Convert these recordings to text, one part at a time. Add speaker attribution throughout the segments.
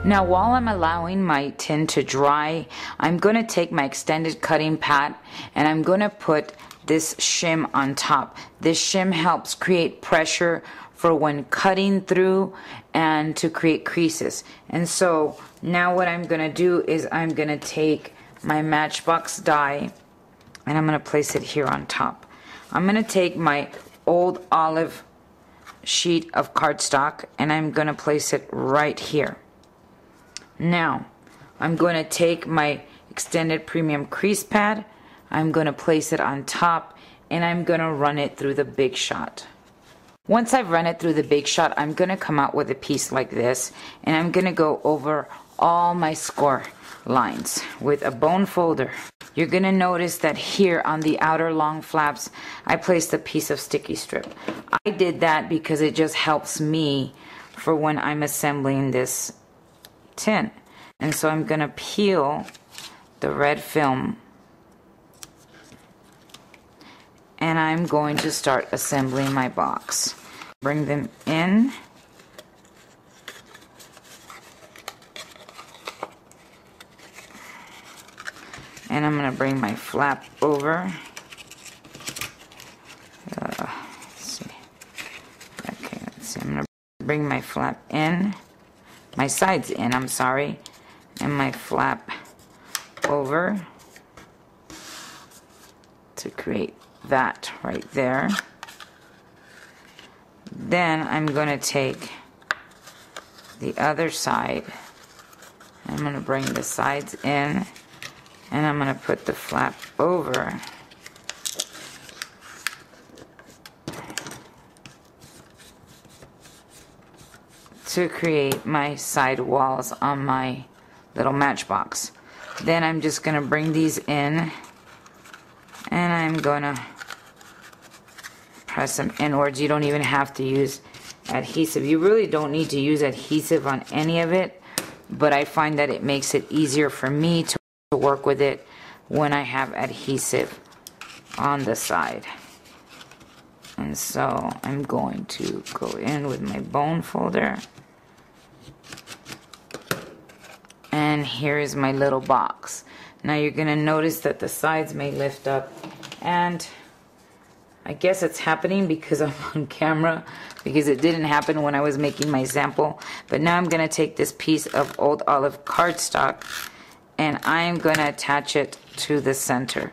Speaker 1: Now while I'm allowing my tin to dry, I'm going to take my extended cutting pad and I'm going to put this shim on top. This shim helps create pressure for when cutting through and to create creases. And so now what I'm going to do is I'm going to take my Matchbox die and I'm going to place it here on top. I'm going to take my old olive sheet of cardstock and I'm going to place it right here. Now, I'm going to take my extended premium crease pad, I'm going to place it on top, and I'm going to run it through the Big Shot. Once I've run it through the Big Shot, I'm going to come out with a piece like this, and I'm going to go over all my score lines with a bone folder. You're going to notice that here on the outer long flaps, I placed a piece of sticky strip. I did that because it just helps me for when I'm assembling this tin. And so I'm going to peel the red film and I'm going to start assembling my box. Bring them in. And I'm going to bring my flap over. Let's see. Okay, let's see. I'm going to bring my flap in. My sides in, I'm sorry, and my flap over to create that right there. Then I'm going to take the other side, I'm going to bring the sides in, and I'm going to put the flap over. To create my side walls on my little Matchbox. Then I'm just going to bring these in and I'm going to press them inwards. You don't even have to use adhesive. You really don't need to use adhesive on any of it, but I find that it makes it easier for me to work with it when I have adhesive on the side. And so I'm going to go in with my bone folder. And here is my little box. Now you're going to notice that the sides may lift up, and I guess it's happening because I'm on camera, because it didn't happen when I was making my sample. But now I'm going to take this piece of old olive cardstock and I'm going to attach it to the center.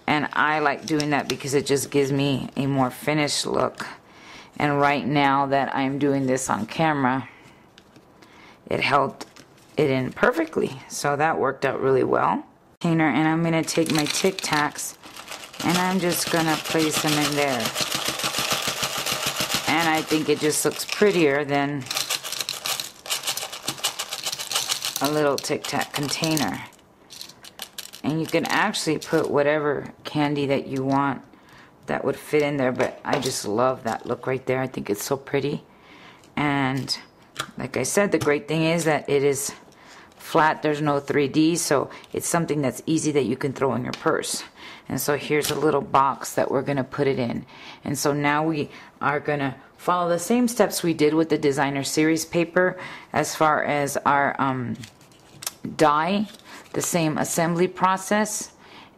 Speaker 1: And I like doing that because it just gives me a more finished look. And right now that I'm doing this on camera, it held it in perfectly, so that worked out really well. And I'm going to take my Tic Tacs and I'm just going to place them in there. And I think it just looks prettier than a little Tic Tac container. And you can actually put whatever candy that you want that would fit in there, but I just love that look right there. I think it's so pretty. And like I said, the great thing is that it is flat, there's no 3D, so it's something that's easy that you can throw in your purse. And so here's a little box that we're going to put it in. And so now we are going to follow the same steps we did with the designer series paper as far as our die, the same assembly process.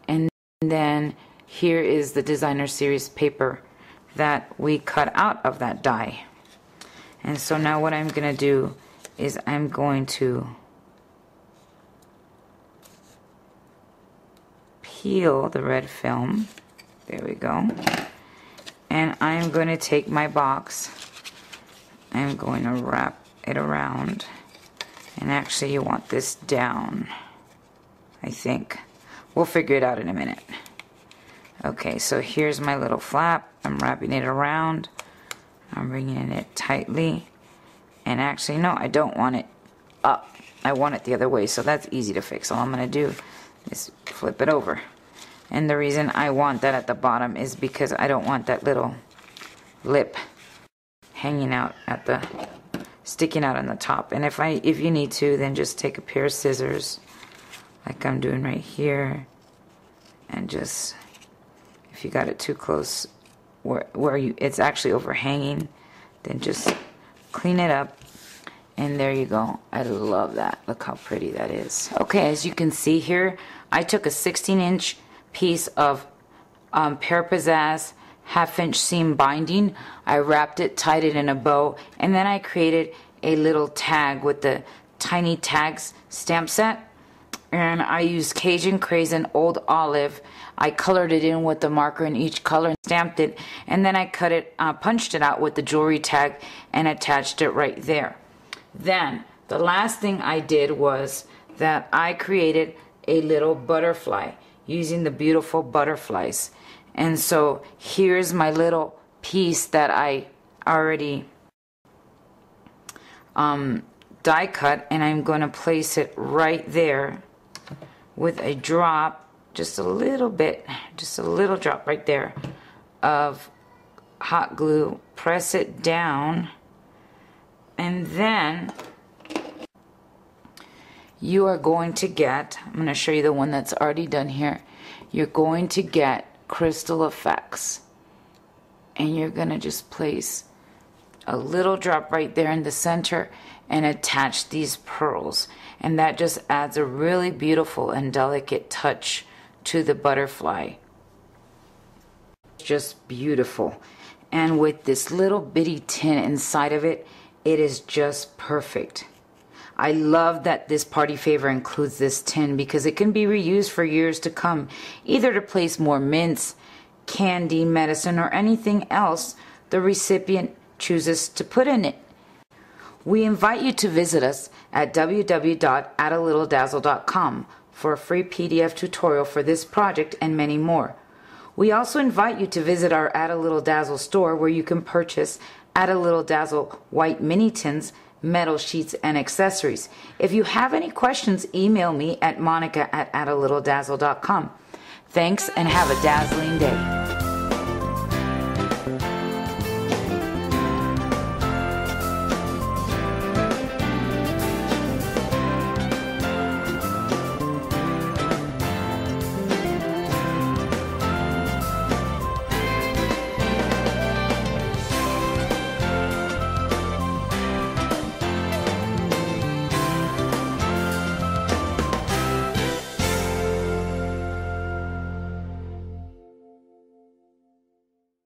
Speaker 1: And then here is the designer series paper that we cut out of that die. And so now what I'm going to do is I'm going to peel the red film. There we go. And I'm going to take my box. I'm going to wrap it around. And actually you want this down, I think. We'll figure it out in a minute. Okay, so here's my little flap. I'm wrapping it around. I'm bringing it tightly. And actually, no, I don't want it up. I want it the other way, so that's easy to fix. All I'm going to do is flip it over. And the reason I want that at the bottom is because I don't want that little lip hanging out at the, sticking out on the top. And if you need to, then just take a pair of scissors, like I'm doing right here, and just, if you got it too close where it's actually overhanging, then just clean it up And there you go. I love that. Look how pretty that is. Okay, as you can see here, I took a 16-inch piece of Pear Pizzazz 1/2-inch seam binding. I wrapped it, tied it in a bow, and then I created a little tag with the tiny tags stamp set. And I used Cajun Craze and Old Olive. I colored it in with the marker in each color and stamped it. And then I cut it, punched it out with the jewelry tag and attached it right there. Then the last thing I did was that I created a little butterfly using the beautiful butterflies. And so here's my little piece that I already die cut, and I'm going to place it right there with a drop, just a little bit, just a little drop right there of hot glue. Press it down, and then you are going to get, I'm going to show you the one that's already done here. You're going to get crystal effects, and you're going to just place a little drop right there in the center and attach these pearls, and that just adds a really beautiful and delicate touch to the butterfly. Just beautiful. And with this little bitty tin inside of it, it is just perfect. I love that this party favor includes this tin because it can be reused for years to come, either to place more mints, candy, medicine, or anything else the recipient chooses to put in it. We invite you to visit us at www.addalittledazzle.com for a free PDF tutorial for this project and many more. We also invite you to visit our Add a Little Dazzle store, where you can purchase Add a Little Dazzle white mini tins, metal sheets, and accessories. If you have any questions, email me at monica@addalittledazzle.com. Thanks, and have a dazzling day.